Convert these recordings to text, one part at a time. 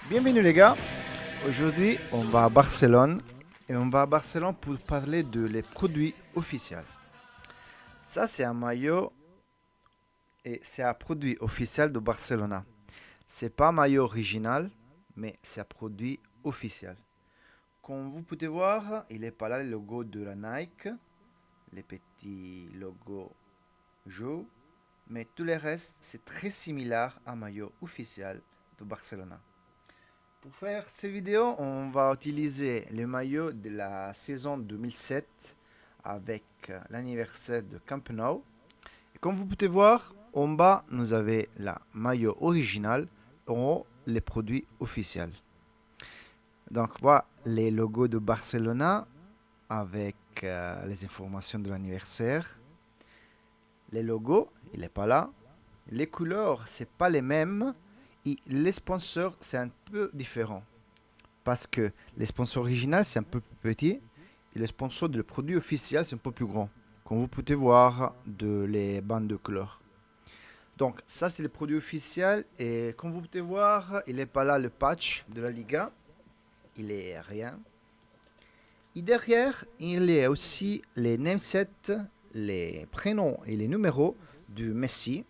Bienvenue les gars, aujourd'hui on va à Barcelone et on va à Barcelone pour parler de les produits officiels. Ça c'est un maillot et c'est un produit officiel de Barcelona. C'est pas un maillot original, mais c'est un produit officiel. Comme vous pouvez voir, il est pas là le logo de la Nike, les petits logos jaunes, mais tout le reste c'est très similaire à un maillot officiel de Barcelona. Pour faire ces vidéos, on va utiliser le maillot de la saison 2007 avec l'anniversaire de Camp Nou. Et comme vous pouvez voir, en bas, nous avons la maillot original, en haut, les produits officiels. Donc voilà les logos de Barcelona avec les informations de l'anniversaire. Les logos, il n'est pas là. Les couleurs, c'est pas les mêmes. Et les sponsors, c'est un peu différent. Parce que les sponsors originaux, c'est un peu plus petit. Et les sponsors de produits officiels, c'est un peu plus grand. Comme vous pouvez voir de les bandes de couleurs. Donc ça, c'est le produit officiel. Et comme vous pouvez voir, il n'est pas là le patch de la Liga. Il est rien. Et derrière, il y a aussi les namesets, les prénoms et les numéros du Messi.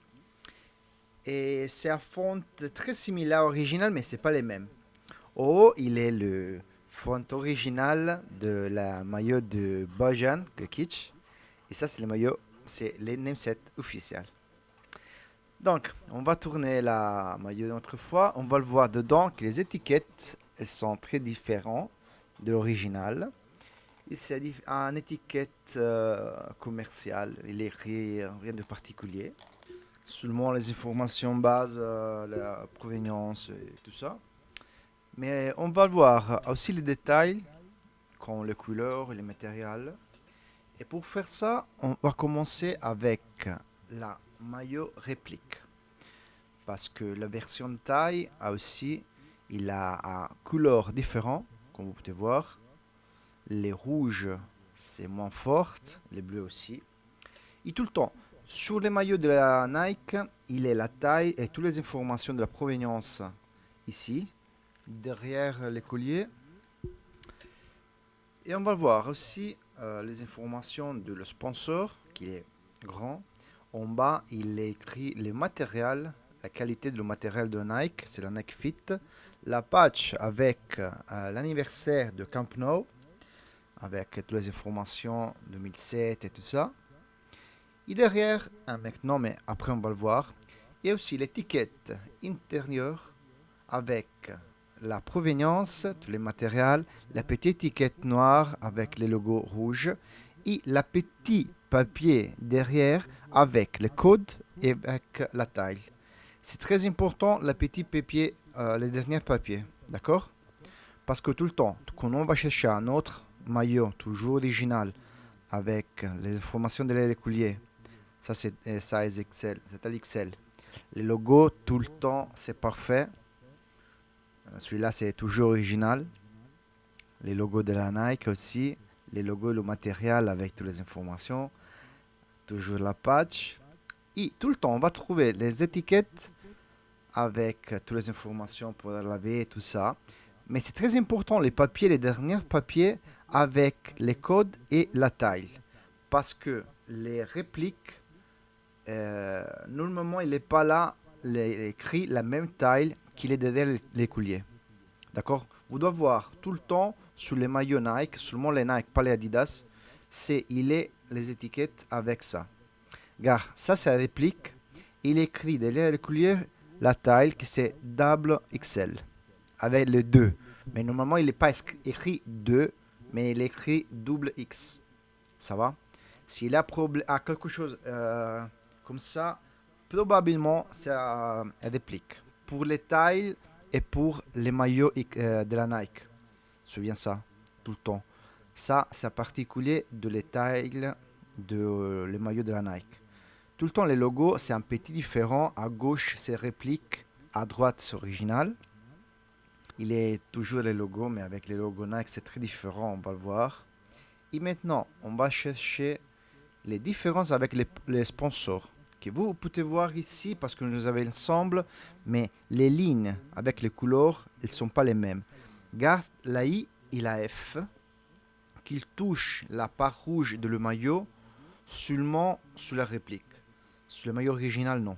Et c'est un font très similaire à l'original, mais c'est pas les mêmes. En haut, il est le font original de la maillot de Bojan Kikic. Et ça, c'est le maillot, c'est les namesets officiels. Donc, on va tourner la maillot une autre fois. On va le voir dedans que les étiquettes, elles sont très différentes de l'original. Et c'est une étiquette commerciale. Il est rien de particulier. Seulement les informations base, la provenance et tout ça. Mais on va voir aussi les détails, comme les couleurs et les matériels. Et pour faire ça, on va commencer avec la maillot réplique. Parce que la version taille a aussi, il a un couleur différent, comme vous pouvez voir. Les rouges, c'est moins fort, les bleus aussi. Et tout le temps, sur les maillots de la Nike, il est la taille et toutes les informations de la provenance ici, derrière les colliers. Et on va voir aussi les informations de le sponsor, qui est grand. En bas, il est écrit le matériel, la qualité de le matériel de Nike, c'est la Nike Fit. La patch avec l'anniversaire de Camp Nou, avec toutes les informations 2007 et tout ça. Et derrière, maintenant, mais après on va le voir, il y a aussi l'étiquette intérieure avec la provenance, tous les matériels, la petite étiquette noire avec les logos rouges et la petit papier derrière avec le code et avec la taille. C'est très important, le petit papier, le dernier papier, d'accord? Parce que tout le temps, quand on va chercher un autre maillot, toujours original, avec les informations de l'écolier, ça c'est size XL, c'est à l'XL. Les logos, tout le temps, c'est parfait. Celui-là, c'est toujours original. Les logos de la Nike aussi. Les logos, le matériel avec toutes les informations. Toujours la patch. Et tout le temps, on va trouver les étiquettes avec toutes les informations pour la laver et tout ça. Mais c'est très important, les papiers, les derniers papiers avec les codes et la taille. Parce que les répliques, normalement, il n'est pas là écrit la même taille qu'il est derrière les colliers. D'accord? Vous devez voir tout le temps sur les maillots Nike, seulement les Nike, pas les Adidas, il est les étiquettes avec ça. Car ça, c'est la réplique. Il écrit derrière le collier la taille qui c'est double XL avec le 2. Mais normalement, il n'est pas écrit 2, mais il est écrit double X. Ça va? S'il a quelque chose comme ça, probablement c'est une réplique. Pour les tailles et pour les maillots de la Nike. Souviens ça, tout le temps. Ça, c'est particulier de les tailles de les maillots de la Nike. Tout le temps, les logos, c'est un petit différent. À gauche, c'est réplique. À droite, c'est original. Il est toujours les logos, mais avec les logos Nike, c'est très différent. On va le voir. Et maintenant, on va chercher les différences avec les sponsors, que vous pouvez voir ici parce que nous avons ensemble, mais les lignes avec les couleurs, elles ne sont pas les mêmes. Regarde la I et la F, qu'ils touchent la part rouge de le maillot seulement sous la réplique. Sur le maillot original, non.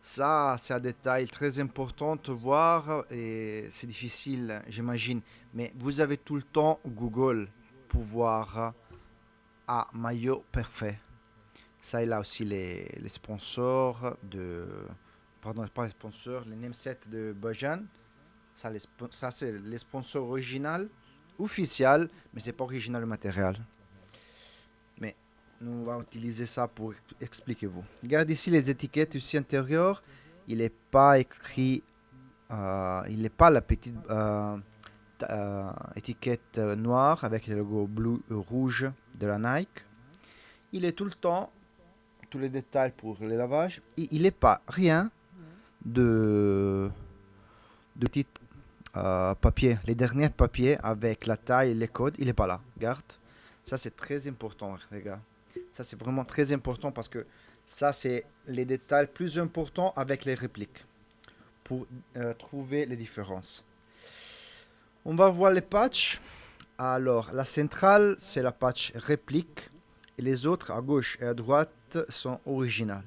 Ça, c'est un détail très important de voir et c'est difficile, j'imagine. Mais vous avez tout le temps Google pour voir un maillot parfait. Ça, il a aussi les sponsors de... Pardon, pas les sponsors, les namesets de Bojan. Ça c'est les sponsors original, officiel, mais c'est pas original le matériel. Mais nous allons utiliser ça pour expliquer vous. Regardez ici les étiquettes ici intérieures. Il n'est pas écrit, il n'est pas la petite étiquette noire avec le logo bleu rouge de la Nike. Il est tout le temps, tous les détails pour le lavage. Et il n'est pas rien de petit papier. Les derniers papiers avec la taille et les codes, il n'est pas là. Regarde. Ça, c'est très important, les gars. Ça, c'est vraiment très important parce que ça, c'est les détails plus importants avec les répliques pour trouver les différences. On va voir les patchs. Alors, la centrale, c'est la patch réplique et les autres à gauche et à droite sont originales.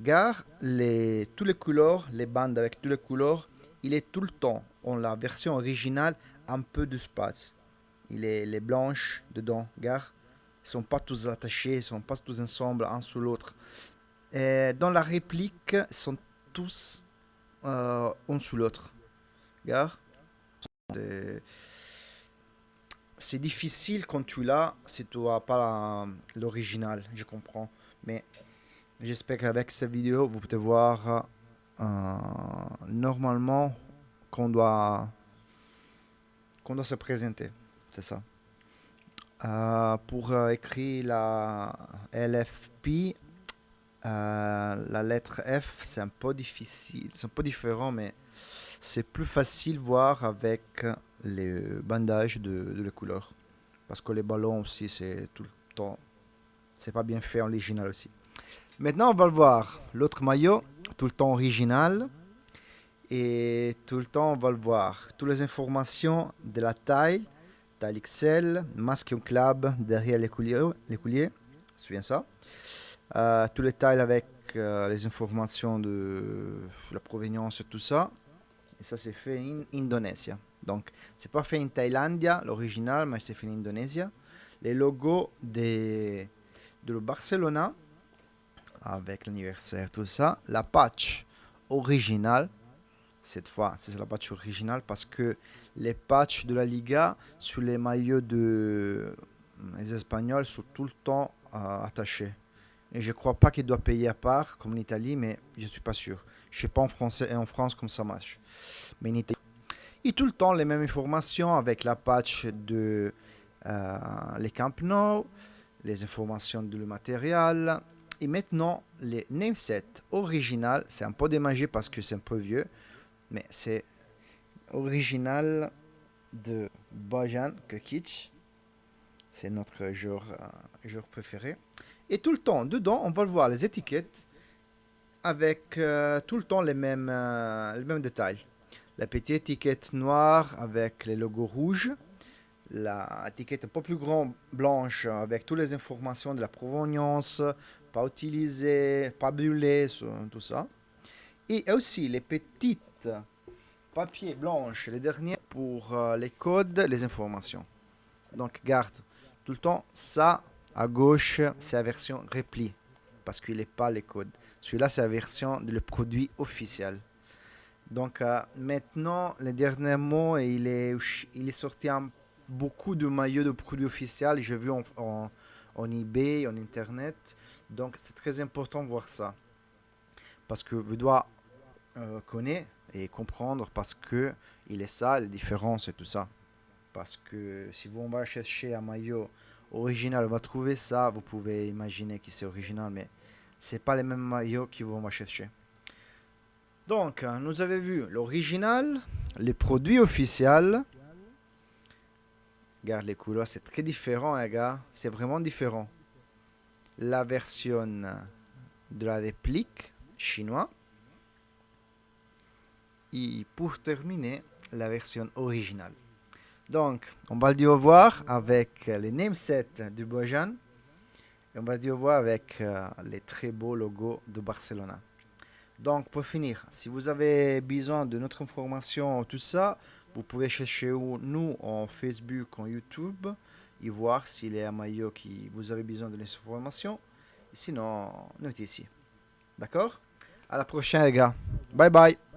Car tous les couleurs, les bandes avec toutes les couleurs, il est tout le temps, en la version originale, un peu d'espace. Il est les blanches dedans, gare. Ils ne sont pas tous attachés, ils ne sont pas tous ensemble, un sous l'autre. Dans la réplique, ils sont tous un sous l'autre. Gare. C'est difficile quand tu l'as si tu n'as pas l'original, je comprends. Mais j'espère qu'avec cette vidéo, vous pouvez voir normalement qu'on doit se présenter. C'est ça. Pour écrire la LFP, la lettre F, c'est un peu difficile, c'est un peu différent, mais c'est plus facile voir avec les bandages de la couleur. Parce que les ballons aussi, c'est tout le temps, c'est pas bien fait en original aussi. Maintenant, on va le voir. L'autre maillot, tout le temps original. Et tout le temps, on va le voir. Toutes les informations de la taille XL, masque et club derrière l'écoulier. Souviens ça. Tous les tailles avec les informations de la provenance et tout ça. Et ça, c'est fait en Indonésie. Donc, c'est pas fait en Thaïlande, l'original, mais c'est fait en Indonésie. Les logos de Barcelona, avec l'anniversaire, tout ça. La patch originale. Cette fois, c'est la patch originale parce que les patchs de la Liga sur les maillots des Espagnols sont tout le temps attachés. Et je ne crois pas qu'il doit payer à part, comme en Italie, mais je ne suis pas sûr. Je ne sais pas en France comme ça marche. Mais en Italie. Et tout le temps les mêmes informations avec la patch de les Camp Nou, les informations de le matériel. Et maintenant, les namesets original, c'est un peu démagé parce que c'est un peu vieux. Mais c'est original de Bojan Kokic. C'est notre joueur préféré. Et tout le temps, dedans, on va le voir, les étiquettes avec tout le temps les mêmes détails. La petite étiquette noire avec les logos rouges. La étiquette un peu plus grande, blanche, avec toutes les informations de la provenance, pas utilisé, pas brûlé, tout ça. Et aussi les petites papiers blanches, les derniers pour les codes, les informations. Donc garde tout le temps ça à gauche, c'est la version repli parce qu'il n'est pas les codes. Celui-là, c'est la version de le produit officiel. Donc maintenant, les derniers mots, il est sorti beaucoup de maillots de produits officiels. J'ai vu en eBay, en internet. Donc c'est très important de voir ça parce que vous devez connaître et comprendre parce que il est ça, les différences et tout ça. Parce que si vous va chercher un maillot original, on va trouver ça, vous pouvez imaginer que c'est original, mais c'est pas les mêmes maillots que vous va chercher. Donc, nous avons vu l'original, les produits officiels. Regarde les couleurs, c'est très différent, les gars. C'est vraiment différent. la version de la réplique chinoise. Et pour terminer, la version originale. Donc, on va le dire au revoir avec les namesets du Bojan. Et on va dire au revoir avec les très beaux logos de Barcelona. Donc, pour finir, si vous avez besoin de notre information, tout ça, vous pouvez chercher nous en Facebook, en YouTube, et voir s'il y a un maillot qui vous avez besoin de l'information. Sinon, nous est ici. D'accord? À la prochaine, les gars. Bye bye.